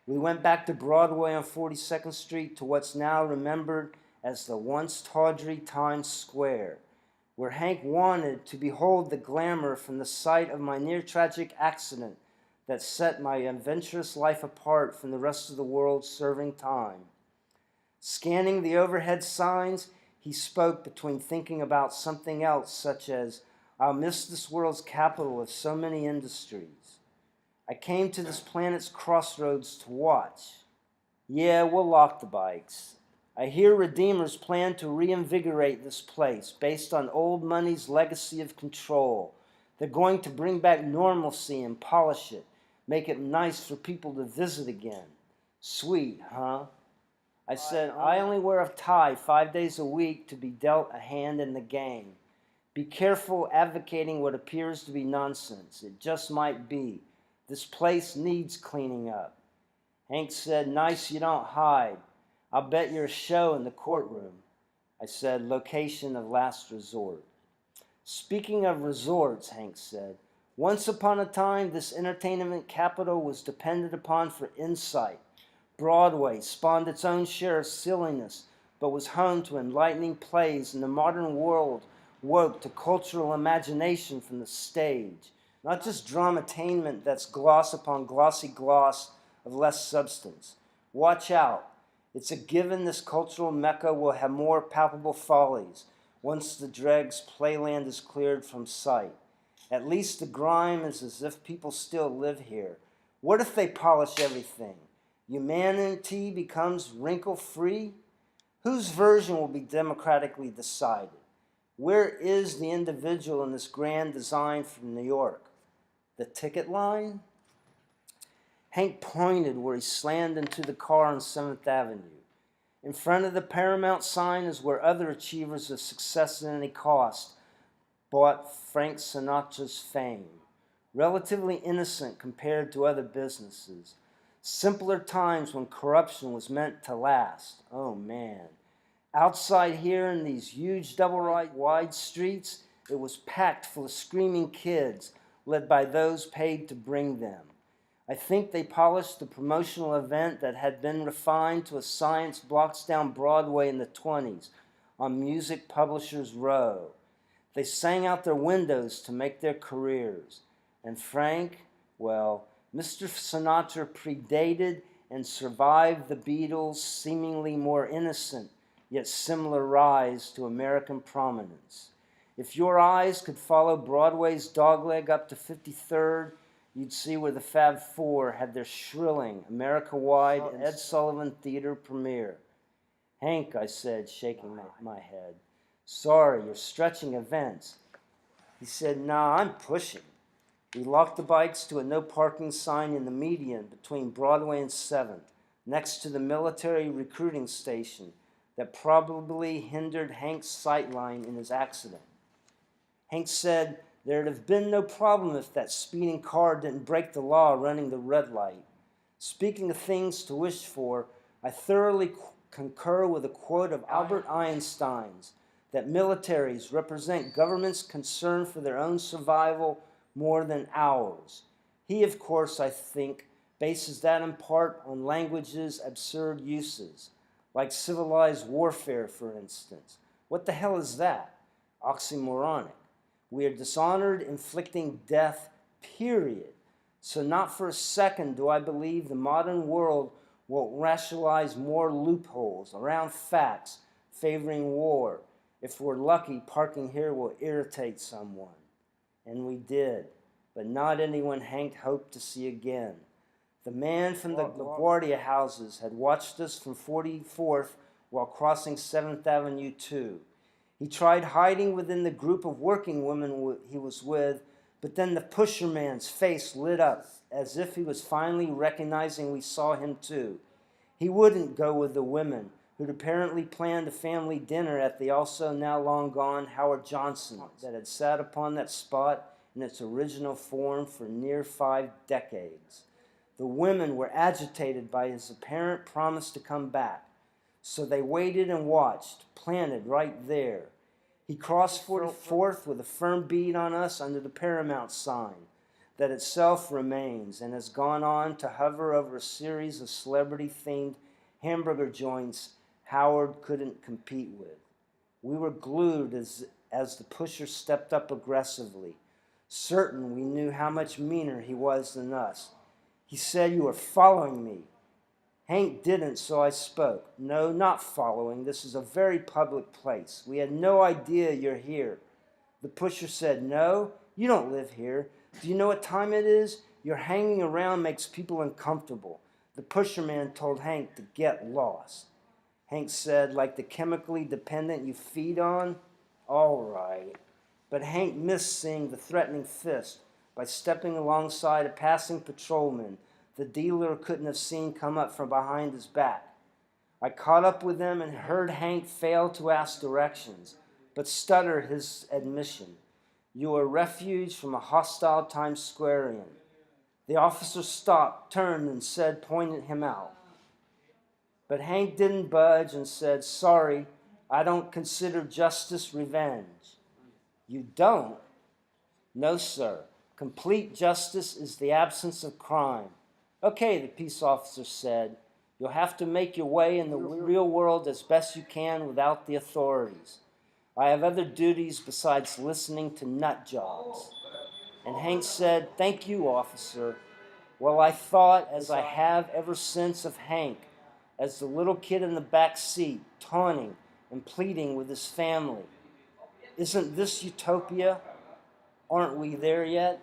We went back to Broadway on 42nd Street to what's now remembered as the once tawdry Times Square, where Hank wanted to behold the glamour from the site of my near-tragic accident that set my adventurous life apart from the rest of the world serving time. Scanning the overhead signs, he spoke between thinking about something else, such as, "I'll miss this world's capital of so many industries. I came to this planet's crossroads to watch. Yeah, we'll lock the bikes. I hear Redeemers plan to reinvigorate this place based on old money's legacy of control. They're going to bring back normalcy and polish it, make it nice for people to visit again. Sweet, huh?" I said, "I only wear a tie 5 days a week to be dealt a hand in the game. Be careful advocating what appears to be nonsense. It just might be. This place needs cleaning up." Hank said, "Nice you don't hide. I'll bet you're a show in the courtroom." I said, "Location of last resort." "Speaking of resorts," Hank said, "once upon a time this entertainment capital was depended upon for insight. Broadway spawned its own share of silliness, but was home to enlightening plays, and the modern world woke to cultural imagination from the stage. Not just dramatainment that's gloss upon glossy gloss of less substance. Watch out. It's a given this cultural mecca will have more palpable follies once the dregs playland is cleared from sight. At least the grime is as if people still live here. What if they polish everything? Humanity becomes wrinkle-free? Whose version will be democratically decided? Where is the individual in this grand design from New York? The ticket line? Hank pointed where he slammed into the car on 7th Avenue. In front of the Paramount sign is where other achievers of success at any cost bought Frank Sinatra's fame. Relatively innocent compared to other businesses. Simpler times when corruption was meant to last. Oh man. Outside here in these huge double-wide streets, it was packed full of screaming kids, led by those paid to bring them. I think they polished the promotional event that had been refined to a science blocks down Broadway in the 20s, on Music Publishers Row. They sang out their windows to make their careers. And Frank, well, Mr. Sinatra predated and survived the Beatles' seemingly more innocent, yet similar rise to American prominence. If your eyes could follow Broadway's dogleg up to 53rd, you'd see where the Fab Four had their shrilling, America-wide Ed Sullivan Theater premiere. "Hank," I said, shaking my head, "sorry, you're stretching events." He said, "Nah, I'm pushing." We locked the bikes to a no parking sign in the median between Broadway and 7th, next to the military recruiting station that probably hindered Hank's sightline in his accident. Hank said there'd have been no problem if that speeding car didn't break the law running the red light. Speaking of things to wish for, I thoroughly concur with a quote of Albert Einstein's that militaries represent governments' concern for their own survival more than ours. He, of course, I think, bases that in part on language's absurd uses, like civilized warfare, for instance. What the hell is that? Oxymoronic. We are dishonored, inflicting death, period. So not for a second do I believe the modern world will rationalize more loopholes around facts favoring war. If we're lucky, parking here will irritate someone. And we did, but not anyone Hank hoped to see again. The man from the LaGuardia houses had watched us from 44th while crossing 7th Avenue too. He tried hiding within the group of working women he was with, but then the pusherman's face lit up as if he was finally recognizing we saw him too. He wouldn't go with the women, who'd apparently planned a family dinner at the also now long gone Howard Johnson that had sat upon that spot in its original form for near 5 decades. The women were agitated by his apparent promise to come back, so they waited and watched, planted right there. He crossed 44th with a firm bead on us under the Paramount sign. that itself remains and has gone on to hover over a series of celebrity-themed hamburger joints Howard couldn't compete with. We were glued as the pusher stepped up aggressively, certain we knew how much meaner he was than us. He said, "You are following me." Hank didn't, so I spoke. "No, not following. This is a very public place. We had no idea you're here." The pusher said, "No, you don't live here. Do you know what time it is? Your hanging around makes people uncomfortable." The pusherman told Hank to get lost. Hank said, "Like the chemically dependent you feed on?" "All right." But Hank missed seeing the threatening fist by stepping alongside a passing patrolman the dealer couldn't have seen come up from behind his back. I caught up with him and heard Hank fail to ask directions, but stutter his admission. "You are a refuge from a hostile Times Squarean." The officer stopped, turned, and said, pointed him out. But Hank didn't budge and said, "Sorry, I don't consider justice revenge." "You don't?" "No, sir. Complete justice is the absence of crime." "Okay," the peace officer said. "You'll have to make your way in the real world as best you can without the authorities. I have other duties besides listening to nut jobs." And Hank said, "Thank you, officer." Well, I thought, as I have ever since, of Hank as the little kid in the back seat, taunting and pleading with his family. Isn't this utopia? Aren't we there yet?